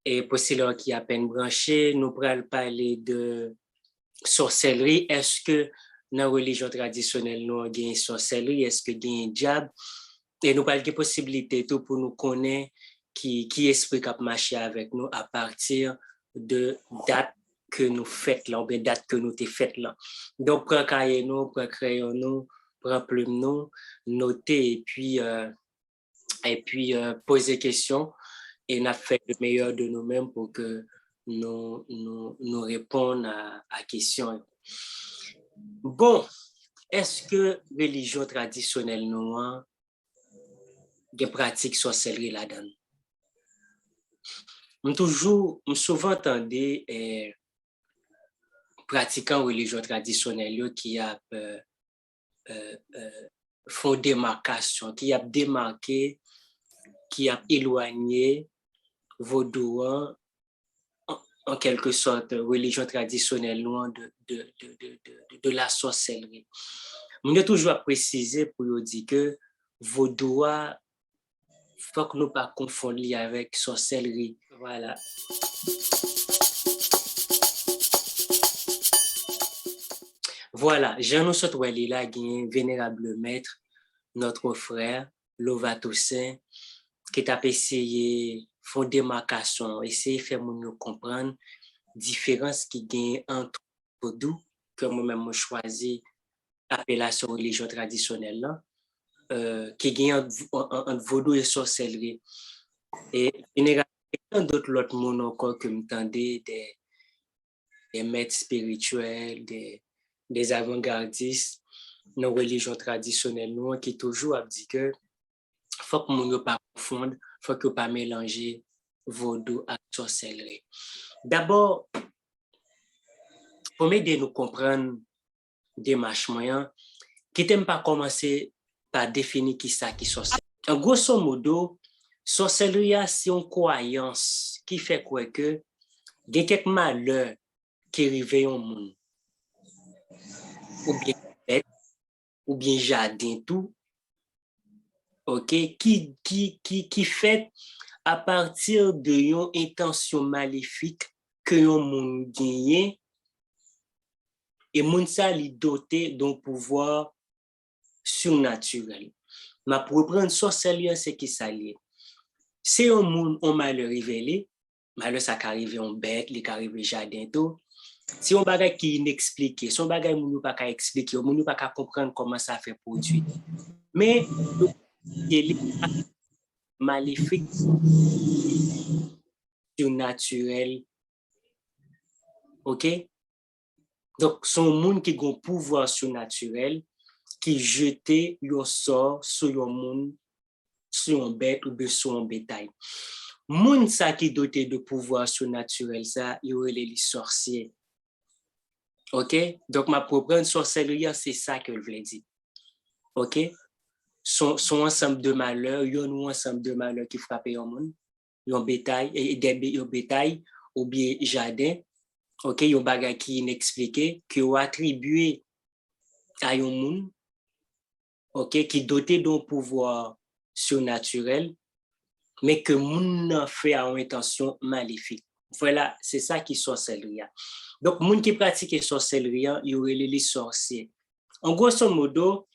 Et pour ceux qui à peine branché, nous pourrons parler de sorcellerie. Est-ce que dans la religion traditionnelle, nous avons une sorcellerie? Est-ce que nous avons un diable? Et nous parlons de possibilités tout pour nous connaître qui esprit qui a marché avec nous à partir de date que nous faites là, ou bien date que nous t'ai faites là. Donc, prends cahier nous, prends crayon nous, prends plume nous, noter et puis poser questions et nous fait le meilleur de nous-mêmes pour que nous répondons à questions. Bon, est-ce que religion traditionnelle nous a des pratiques sorcellerie là-dedans? Je souvent entendu pratiquants religion traditionnelle qui a font démarcation, qui a démarqué, qui a éloigné vaudou en quelque sorte religion traditionnelle loin de la sorcellerie. On a toujours précisé pour dire que vaudou faut que nous pas confondre avec sorcellerie. Voilà. Voilà, Jean nous souhaite là vénérable maître, notre frère Lovato Saint, qui a essayé font démarcation, essayer de faire nous comprendre différence qui gagne entre vaudou que moi-même choisi appellation religion traditionnelle là, qui gagne entre vaudou et sorcellerie. Et généralement d'autres monde encore que m'entendez des maîtres spirituels, des avant-gardistes dans la religion traditionnelle nous qui toujours a dit que faut que nous ne pas confondre, faut que pas mélanger vaudou et sorcellerie. D'abord, pour m'aider nous comprendre démarche moyen, qui t'aime pas commencer par définir qui ça qui sorcellerie. En grosso modo, sorcellerie c'est une croyance qui fait quoi que il y a quelques malheurs qui arrivent au monde, ou bien bête, ou bien jardin tout, ok, qui fait à partir de une intention maléfique que un monde gagne et moun sa li doté d'un pouvoir surnaturel. Ma pour reprendre sorcellerie c'est qui ça lié. C'est un monde on malheur révélé, malheur ça qu'arrive en bête, li qu'arrive jardin tout. Si on bagay qui inexpliqué, son bagay moun pas ka expliquer, moun pas ka comprendre comment ça fait produit. Mais il est maléfique surnaturel. OK? Donc son monde qui a un pouvoir surnaturel qui jeté un sort sur un monde, sur un bête ou bien sur un bétail. Moun ça qui doté de pouvoir surnaturel ça, il aurait les sorciers. OK? Donc ma propre sorcellerie c'est ça que je voulais dire. OK? Son ensemble de malheurs, yon ou ensemble de malheurs qui frappent un monde, yon bétail et des bétail ou bien jardin. OK, yon bagay qui inexpliqué que yon attribué à yon monde, OK, qui doté d'un pouvoir surnaturel, mais que moun nan fait à une intention maléfique. Voilà, c'est ça qui sorcellerie. Donc moun qui pratique sorcellerie, yon relè les sorciers. En grosso modo,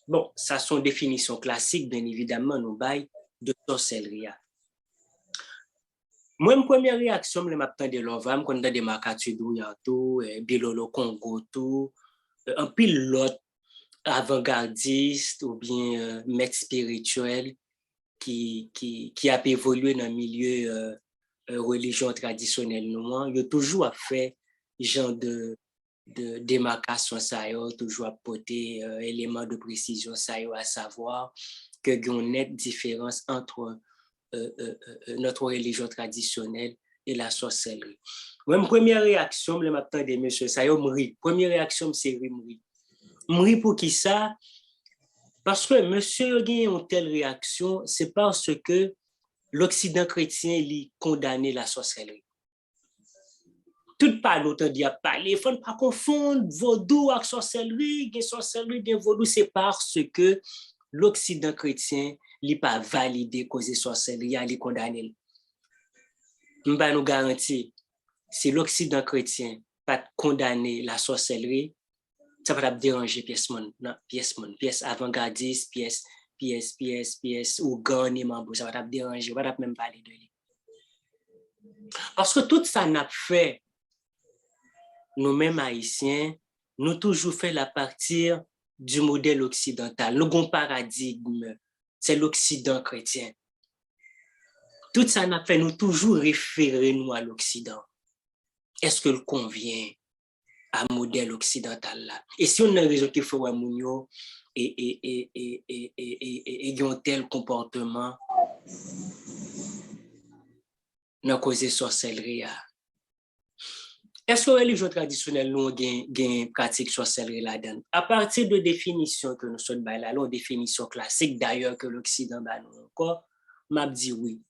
bon, ça sont définitions classiques, bien évidemment, nous bail de sorcellerie. Moi, ma première réaction, je m'attends de l'ovam, quand on a des marcatures tout, Bilolo Congo tout, un pilote avant-gardiste ou bien maître spirituel qui a évolué dans le milieu religion traditionnelle noire, il a toujours fait genre de démarcation ça yo, toujours apporter éléments de précision ça yo, à savoir que il y a une nette différence entre notre religion traditionnelle et la sorcellerie. Moi, première réaction, je m'attends de monsieur ça yo mri. Première réaction c'est mri. Mri pour qui ça? Parce que monsieur a une telle réaction, c'est parce que l'Occident chrétien lui condamné la sorcellerie. Tout pas l'autant dit à parler, il faut pas confondre vaudou avec sorcellerie, des vaudou, c'est parce que l'Occident chrétien n'a pas validé cause sorcellerie, il condamné. m'ba nous garantir, si l'Occident chrétien pas condamner la sorcellerie, ça va pas déranger pièce avant-gardiste, pièce ou garni mambo, ça va pas déranger, va pas même parler de lui. Parce que tout ça n'a fait, nous-mêmes haïtiens, nous toujours fait la partir du modèle occidental. Nous avons un paradigme, c'est l'Occident chrétien. Tout ça n'a fait nous toujours référer nous à l'Occident. Est-ce que le convient à modèle occidental là? Et si on a raison qu'il faut à Mounio et un tel comportement dans cause sorcellerie. Est-ce que la religion traditionnelle nous gagne pratique sorcellerie là-dedans? À partir de définitions que nous sommes là, une définition classique d'ailleurs que l'Occident bat nous encore, m'a dit oui.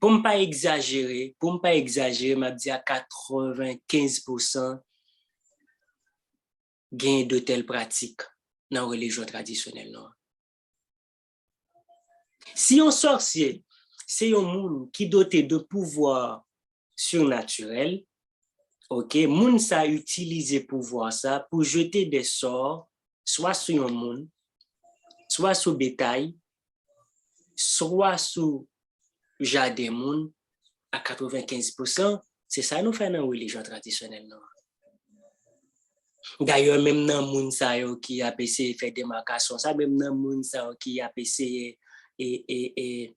Pour ne pas exagérer, m'a dit à 95% gain de telles pratiques dans la religion traditionnelle. Non? Si un sorcier, c'est un monde qui est doté de pouvoir surnaturel, ok, moun sa utilisé pouvoir ça pour jeter des sorts, soit sur un monde, soit sur bétail, soit sur jardin moun, à 95%, c'est ça nous fait dans la religion traditionnelle. Non? D'ailleurs, même dans moun sa yo qui a essayé faire démarcation, ça même dans moun sa yo qui a essayé et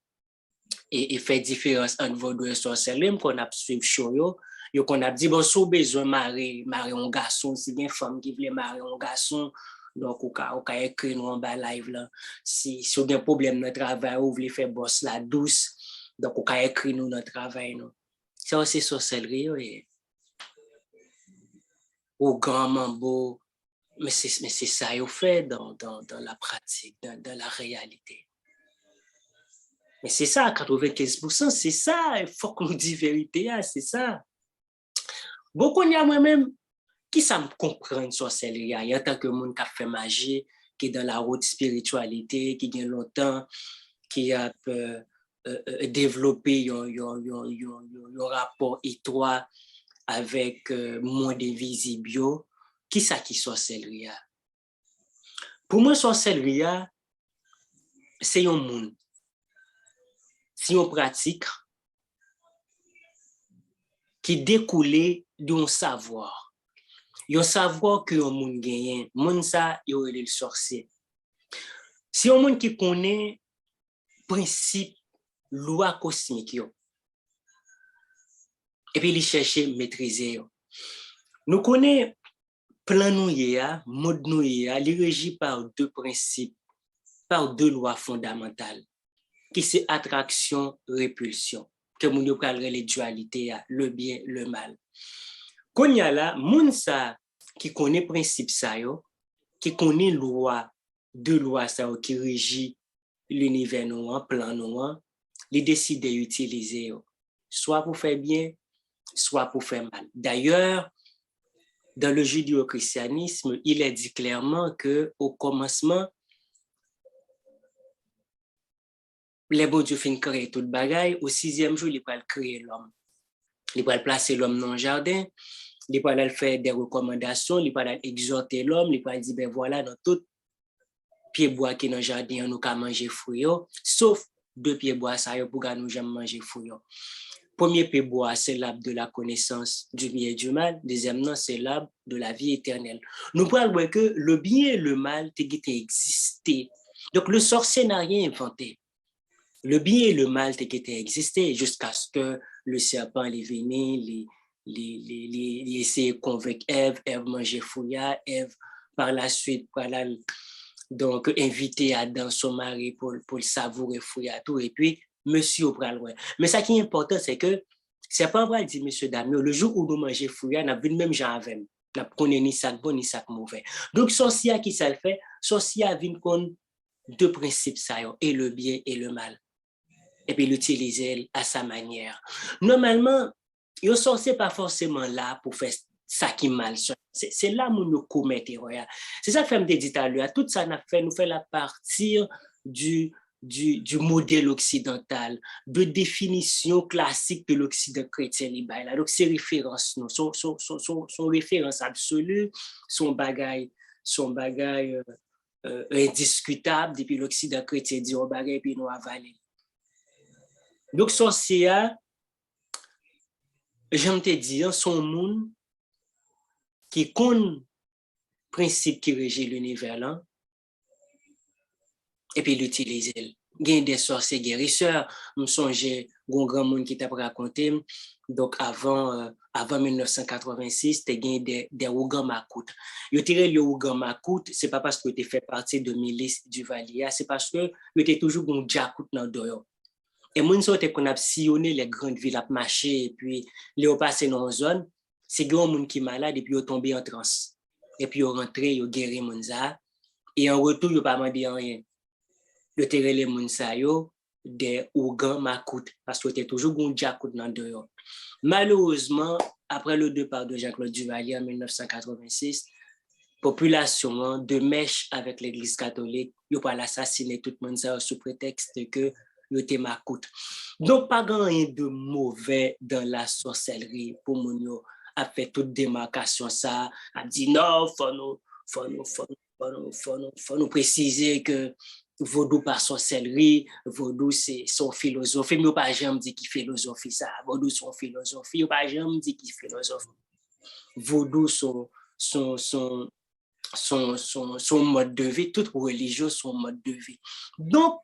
fait différence entre vaudou et sorcellerie, qu'on a suivi show yo qu'on a dit bon sous besoin marier un garçon, si bien femme qui veut marier un garçon, donc on a écrit nous en bas live là, si on a un problème dans le travail ou veut faire boss la douce, donc on a écrit nous dans le travail nous. Ça c'est sorcellerie au grand mambo, mais c'est ça yo fait dans la pratique, dans la réalité. Mais c'est ça, 95%, c'est ça, il faut qu'on dise vérité, c'est ça. Beaucoup de moi-même, qui ça me comprend sorcellerie, en tant que monde qui a fait magie, qui est dans la haute spiritualité, qui a longtemps, qui a développé un rapport étroit avec le monde invisible, qui ça qui sorcellerie? Pour moi, sorcellerie, c'est un monde. Si on pratique, qui découle d'un savoir. Un savoir que on moun gagne, moun ça yo le sorcier. Si on moun qui connaît principe loi cosmique yo. Et puis il cherche maîtriser yo. Nous connaît plan nou ya, mode nou ya, il régi par deux principes, par deux lois fondamentales qui c'est attraction, répulsion. Que moun yo pral les dualités, le bien, le mal. Konya la, moun sa qui connaît principe sa yo, qui connaît loi, deux lois sa yo qui régit l'univers noir, plan noir, il décide d'utiliser yo, soit pour faire bien, soit pour faire mal. D'ailleurs, dans le judéo-christianisme, il est dit clairement que au commencement, les bons dieux fin créer toute bagaille, au 6e jour, il va créer l'homme. Il va placer l'homme dans le jardin, il va faire des recommandations, il va exhorter l'homme, il va dire, ben voilà, dans tout pied bois qui est dans le jardin, nous pouvons manger fruits, sauf 2 pieds bois, ça pour nous jamais manger fruits. Premier pied bois, c'est l'arbre de la connaissance du bien et du mal. Deuxièmement, c'est l'arbre de la vie éternelle. Nous pouvons voir que le bien et le mal existé. Donc, le sorcier n'a rien inventé. Le bien et le mal existé jusqu'à ce que le serpent les venu, les essayer de convaincre Ève manger fouilla, Ève par la suite, voilà, donc inviter Adam, son mari, pour le savourer fouilla tout, et puis monsieur au bras loin. Mais ça qui est important, c'est que c'est pas vrai, dit monsieur Damien, le jour où nous mangeons fouilla, n'a vu le même genre avec nous. N'a connaît ni ça bon ni ça mauvais. Donc sorcier qui ça le fait, sorcier vient con deux principes ça et le bien et le mal. Et puis l'utiliser à sa manière. Normalement, le sorcier pas forcément là pour faire ça qui mal. C'est là où nous commettons erreur. C'est ça que je me dit à l'heure. Tout ça nous fait la partir du du modèle occidental, de définition classique de l'Occident chrétien libéral. Donc, ces références, son référence absolue, son bagage indiscutable depuis l'Occident chrétien dit on bagage puis nous avaler. Donc, sorcier, j'aime te dire, son monde qui connaît principe qui régit l'univers là, et puis l'utiliser. Il y a des sorciers guérisseurs, je songe un grand monde qui t'a raconté, donc avant 1986, tu as des Ougan Makout. Yo tiré le Ougan Makout, c'est pas parce que tu fait partie de milice du Valia, c'est parce que tu es toujours un Djakout dans doyo. Et moi, qu'on a sillonné les grandes villes à marcher, et puis les passé dans une zone, c'est grand monde qui est malade, et puis ils tombé en transe. Et puis ils rentré, ils guéri Mounza, et en retour, ils n'ont pas demandé rien. Ils tiré les Mounza des Ougan Makout, parce que tu es toujours un Djakout dans doyo. Malheureusement, après le départ de Jean-Claude Duvalier en 1986, population de mèche avec l'Église catholique, ils ont pas assassiné tout le monde sous prétexte que ils étaient Makout. Donc, pas rien de mauvais dans la sorcellerie pour mon a fait toute démarcation ça, a dit non, faut nous préciser que Vaudou pas sorcellerie, Vaudou c'est son philosophie, mais pas jamais dit qu'il philosophie ça, Vaudou son philosophie, pas jamais dit qu'il philosophie. Vaudou son mode de vie, toute religion son mode de vie. Donc,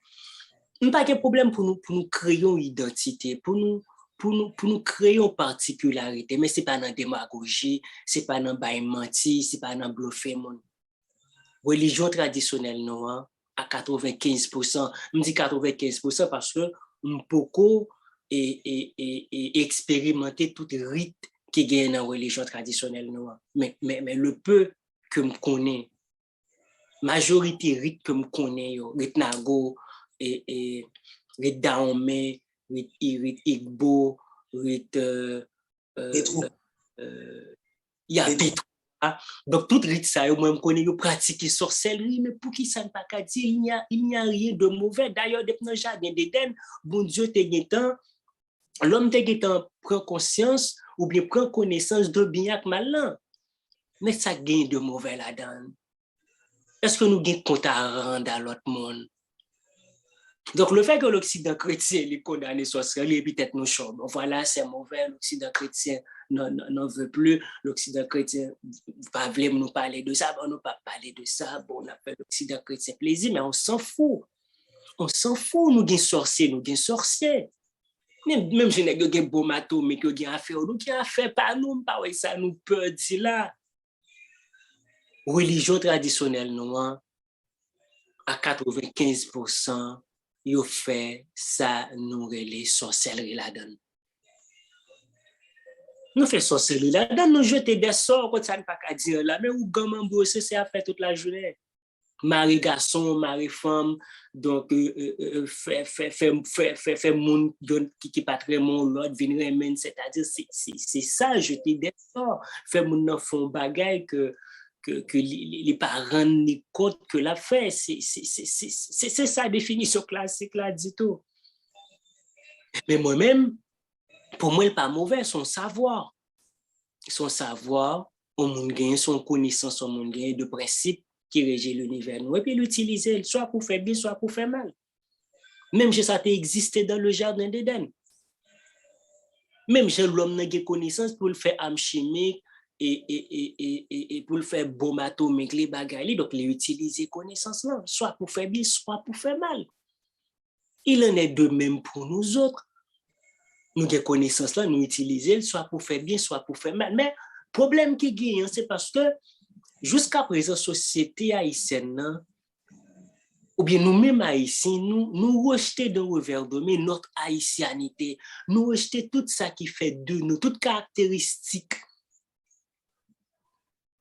il n'y a pas de problème pour nous créer une identité, pour nous créer une particularité, mais ce n'est pas dans la démagogie, ce n'est pas dans le menti, ce n'est pas dans le bluffer. Religion traditionnelle, non, à 95%, je dis 95% parce que beaucoup expérimenter tout rite qui gagne dans la religion traditionnelle, non. Mais le peu que je connais, majorité rite que je connais, rite Nago, et Daomé, Igbo, Yapitou. Donc, tout rite ça, moi, je connais, je pratique sorcellerie, mais pour qui ça ne pas qu'à dire, il n'y a rien de mauvais. D'ailleurs, depuis le jardin d'Éden, bon Dieu, l'homme prend conscience ou bien prend connaissance de bien et mal. Mais ça gagne de mauvais là-dedans. Est-ce que nous gagnons compte à rendre à l'autre monde? Donc, le fait que l'Occident chrétien est condamné sorcellerie, peut-être nous choque. Voilà, c'est mauvais, l'Occident chrétien n'en veut plus, l'Occident chrétien va vouloir nous parler de ça, on ne pas parler de ça, bon, on appelle l'Occident chrétien plaisir, mais on s'en fout. On s'en fout, nous sommes sorciers, nous sommes sorciers. Même je n'ai pas bon matou, mais que nous avons affaire par nous, pas ça nous peut dire là. Religion traditionnelle, nous, à 95%, ils fait ça, nous relais sorcellerie là-dedans. Nous faisons sorcellerie là-dedans, nous jetons des sorts, quand ça ne pas qu'à dire là, mais où gamin bossé, c'est à faire toute la journée. Mari garçon, mari femme, donc fait monde qui pas très mon l'autre venir remen, c'est-à-dire c'est ça jeter des sorts, fait mon enfant bagaille que les parents n'y compte que la fait, c'est ça définition classique là du tout. Mais moi-même, pour moi, il n'est pas mauvais, son savoir, au monde gagne, son connaissance, au monde gagne de principes qui régit l'univers. Et puis l'utiliser, soit pour faire bien, soit pour faire mal. Même si ça a existé dans le jardin d'Éden. Même si l'homme n'a pas connaissance pour le faire âme chimique et pour le faire bombe atomique, les bagailles, donc les utiliser connaissance là, soit pour faire bien, soit pour faire mal. Il en est de même pour nous autres. Nous avons connaissance là, nous utiliser soit pour faire bien, soit pour faire mal. Mais le problème qui gagne, c'est parce que jusqu'à présent, société haïtienne, ou bien nous-mêmes haïtiens, nous rejetons d'un revers de main notre haïtianité, nous rejetons tout ça qui fait de nous, toutes caractéristiques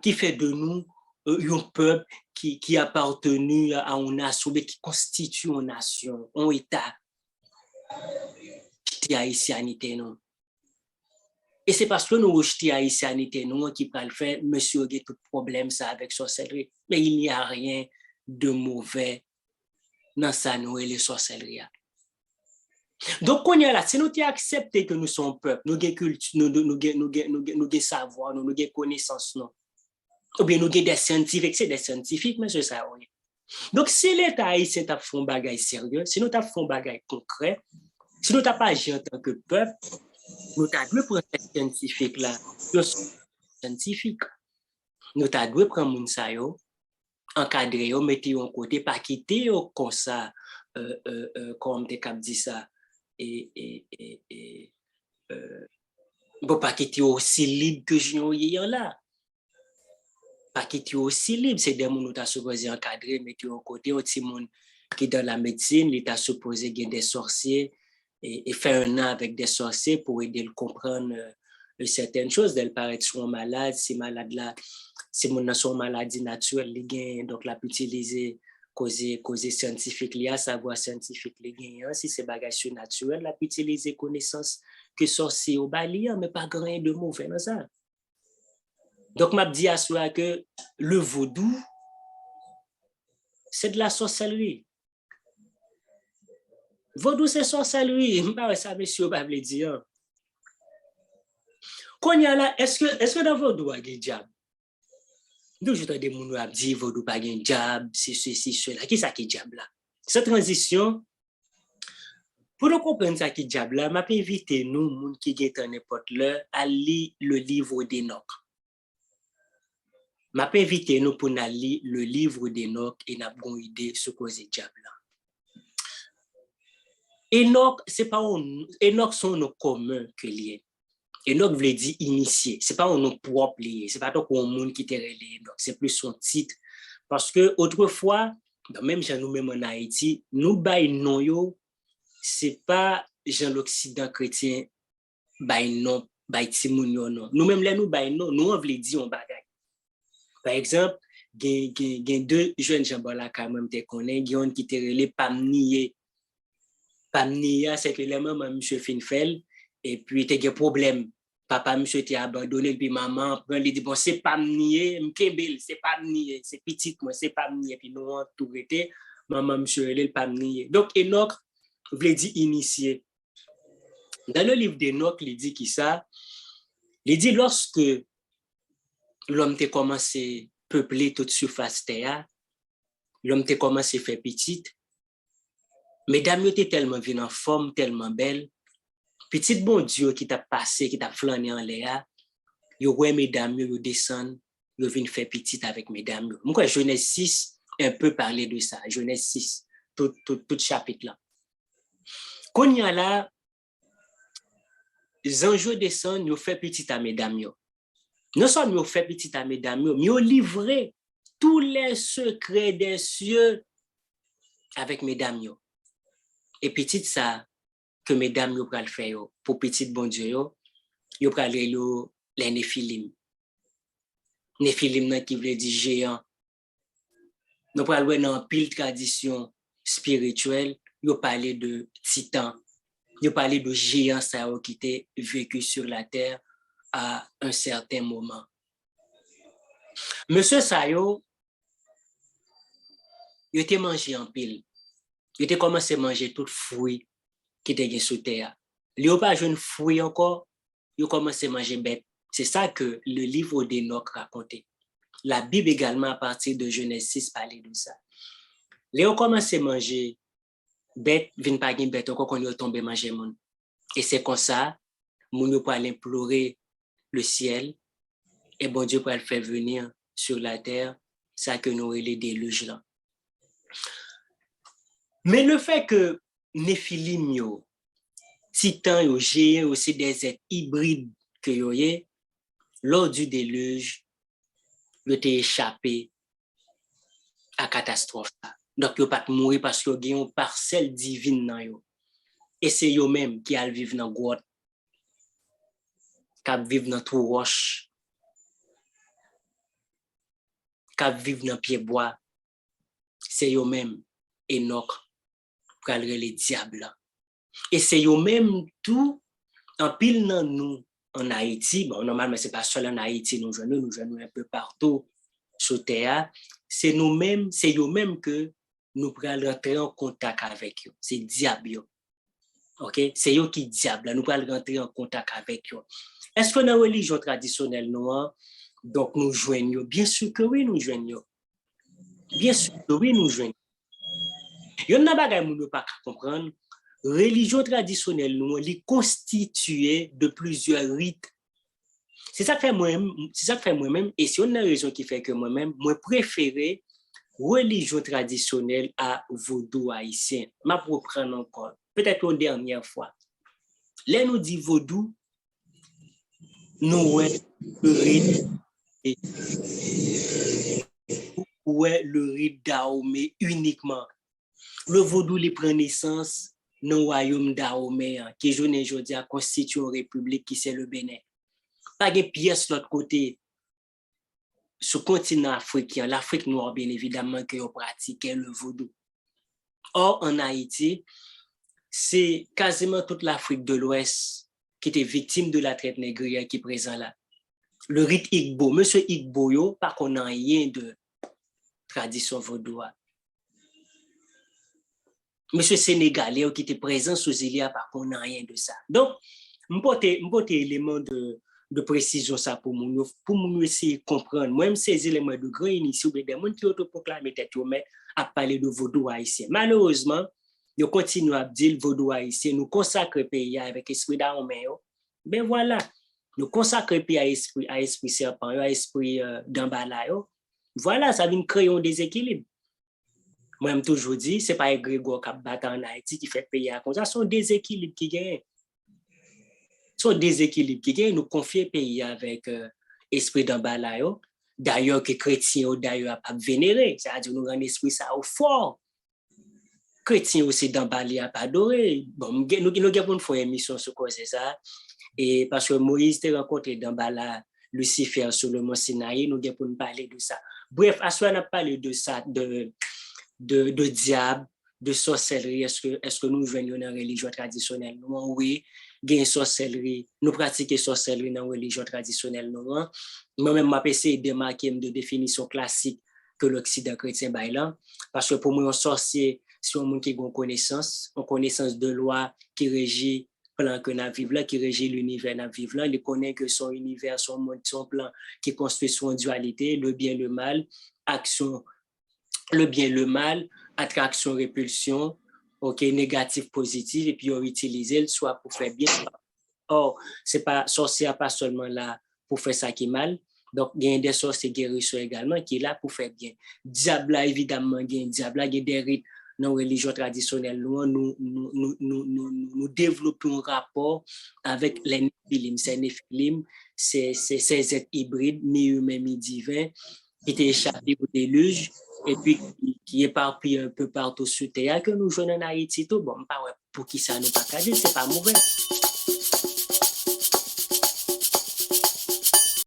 qui fait de nous un peuple qui appartenu à une nation, qui constitue une nation, un État, qui est haïtianité, non. Et c'est parce que nous rejetons haïtianité, nous, qui peut le faire, monsieur, il y a tout problème ça avec sorcellerie, mais il n'y a rien de mauvais dans ça nous et les sorcelleries. Donc, on est là, si nous accepté que nous sommes peuple, nous avons culture, nous avons savoir, nous avons connaissance, ou bien nous avons des scientifiques, c'est des scientifiques, mais c'est ça, oui. Donc, si l'État haïtien t'a fait un bagage sérieux, si nous t'a fait un bagage concret, si nous t'a pas agi en tant que peuple, nous t'a dû prendre ces scientifiques-là, scientifiques. Nous t'a dû prendre moun sa yo, encadrer yo, mettre yo en côté, pas quitter yo comme ça, comme t'es cap dit ça, bon, pas quitter aussi libre que je y là. Pas quitter aussi libre, c'est des gens qui sont supposés encadrer, mettre en côté, un petit monde qui dans la médecine, il est supposé gagner des sorciers et faire un an avec des sorciers pour aider le comprendre certaines choses. D'elle paraît sont malade, ces malades là, ces gens sont maladies naturelles, donc la peut utiliser causer scientifique lié, savoir scientifique les gagnants, si c'est bagage naturel, la peut utiliser connaissance que sorcier au bali, mais pas grand de mauvais dans ça. Donc, m'a dit à soi que le vaudou, c'est de la sorcellerie. Vaudou, c'est sorcellerie. Ça, monsieur, pas le dire. Quand il y a là, est-ce que dans vaudou, il y a un diable? Nous, je des gens qui disent vaudou, pas un diable, c'est ceci, cela. Qui ça qui est diable là? Cette transition, pour nous comprendre ça qui est diable là, m'a invité nous, gens qui sont n'importe l'heure, à lire le livre d'Enoch. Je vais inviter nous pour lire le livre d'Enoch et nous avons une idée de ce que c'est diable. Enoch, c'est pas Enoch sont nos communs que lié. Enoch veut dire initié. C'est pas un nom propre lié. C'est pas tant qu'on monde qui t'est relié Enoch. C'est plus son titre. Parce que autrefois, même chez nous-mêmes en Haïti, nous bail non yo, c'est pas Jean l'Occident chrétien bail non, bail timoun yo non. Nous-mêmes là nous bail non, nous on veut dire on bagay. Par exemple, il y a deux jeunes gens là quand même te connais, qui ont qui te relé Pamnier. Pamnier, c'est que les mamans monsieur Finfel et puis tu as des problèmes. Papa monsieur t'a abandonné puis maman prend lui dit bon c'est Pamnier, m'kembel, c'est Pamnier, c'est petite moi, c'est Pamnier puis nous on tout été maman monsieur elle Pamnier. Donc Enoch veut dire initié. Dans le livre d'Enoch, il dit qui ça? Il dit lorsque l'homme a commencé à peupler toute surface terre, l'homme a commencé à faire petite, mesdames étaient tellement venues en forme, tellement belle, petite bon Dieu qui t'a passé, qui t'a flâné en l'air, yo ouais mesdames, yo descendent, yo viennent faire petite avec mesdames. Moi, Genèse 6, un peu parler de ça, Genèse 6, tout chapitre là. Quand il y a là, les anges descendent, yo fait petite à mesdames yo. Non seulement nous fait petit à mesdames, mais nous livré tous les secrets des cieux avec mesdames. Et petit ça que mesdames nous pral faire pour petit bon Dieu yo pral les Néphilim. Néphilim qui veut dire géant. Nous pral voir dans pile tradition spirituelle, yo parler de titan, yo parler de géants ça qui étaient vécu sur la terre à un certain moment. Monsieur Sayo, il était mangé en pile. Il était commencé à manger tout fruit qui était sous terre. Il n'a pas joué fruit encore, il a commencé à manger bête. C'est ça que le livre d'Enoch racontait. La Bible également, à partir de Genèse 6, parlait de ça. Il a commencé à manger bête, il ne pas bête encore quand il est tombé manger monde. Et c'est comme ça, mon peut aller implorer le ciel et bon Dieu pour le faire venir sur la terre, ça que nous les déluges là. Mais le fait que Néphilim yo, Titan yo, géant aussi des êtres hybrides que yo yé, lors du déluge, yo t'ai échappé à catastrophe. Donc yo pas mourir parce que yo gen une parcelle divine nan yo. Et c'est yo même qui al vivre dans grotte, qui vivre dans trou roche, qui vivre dans pied bois. C'est yo même Enoch pour les diables. Et c'est eux même tout en pile dans nous en Haïti. Bon, normalement, ce n'est pas seul en Haïti, nous jouons un peu partout sur terre. C'est nous-mêmes, c'est eux-mêmes que nous pral rentrer en contact avec eux. C'est diable. OK? C'est eux qui diable. Nous pral rentrer en contact avec eux. Est-ce que dans la religion traditionnelle noire, donc nous joignons? Bien sûr que oui, nous joignons. Bien sûr que oui, nous joignons. Il y a un bagage que nous ne pas comprendre. Religion traditionnelle noire, elle est constituée de plusieurs rites. C'est ça que fait moi-même, et c'est une raison qui fait que moi-même, moi préféré religion traditionnelle à vaudou haïtien. Je vais reprendre encore, peut-être une dernière fois. Là, nous dit vaudou, nous le rite Dahomey uniquement. Le vaudou il prend naissance dans le royaume Dahomey, qui aujourd'hui a constitué une république qui c'est le Bénin. Pas de pièce de l'autre côté, sur le continent africain, l'Afrique noire, bien évidemment, que pratiquait le vaudou. Or, en Haïti, c'est quasiment toute l'Afrique de l'Ouest qui était victime de la traite négrière qui est présent là. Le rite Igbo, monsieur Igbo, yo, pas qu'on a rien de tradition vaudoise. Monsieur Sénégalais qui était présent sous Ilia, pas qu'on a rien de ça. Donc, m'pote élément de précision ça pour nous essayer de comprendre. Moi, ces éléments de grand initié ou des gens qui autoproclament tête mais à parler de vaudou haïtien. Malheureusement, ils continuent à dire vaudou haïtien, nous consacrons le pays avec esprit d'Ahomey. Ben voilà, nous consacrons le pays à esprit serpent, à esprit d'Ambala. Voilà, ça vient créer un déséquilibre. Moi, je toujours dit, ce n'est pas Grégoire qui bat en Haïti qui fait payer comme ça, c'est un déséquilibre qui gagne. C'est un déséquilibre qui gagne, nous confier le pays avec esprit d'Ambala. D'ailleurs, que les chrétiens d'ailleurs pas vénéré, c'est-à-dire nous rendons l'esprit ça au fort. Chrétiens aussi d'Ambala pas adoré. Bon, nous avons fait une émission sur quoi c'est ça. Et parce que Moïse t'a rencontré d'Ambala, Lucifer sur le mont Sinaï, nous avons parler de ça. Bref, à ce on a parlé de ça, de diable, de sorcellerie. Est-ce que nous joignons dans la religion traditionnelle? Oui, il y a une sorcellerie. Nous pratiquons sorcellerie dans la religion traditionnelle. Moi-même, je vais essayer de démarquer de définition classique que l'Occident chrétien baille. Parce que pour moi, un sorcier, c'est un monde qui a une connaissance de loi qui régit plan que nous vivons là, qui régit l'univers nous vivons là. Il connaît que son univers, son monde, son plan qui construit son dualité, le bien, le mal, action, le bien, le mal, attraction, répulsion, ok, négatif, positif, et puis on utilise le soit pour faire bien. Or, c'est pas sorcier pas seulement là pour faire ça qui est mal. Donc, il y a des sorciers guérisseurs également qui est là pour faire bien. Diable, évidemment, il y a des rites dans la religion traditionnelle. Nous développons un rapport avec les Néphilim. Ces Néphilim, c'est ces êtres hybrides, mi-humains, mi-divins, qui étaient échappés au déluge et puis qui est éparpillés un peu partout sur Terre, que nous jouons en Haïti. Tout bon, pour qui ça nous pas caché, c'est pas mauvais.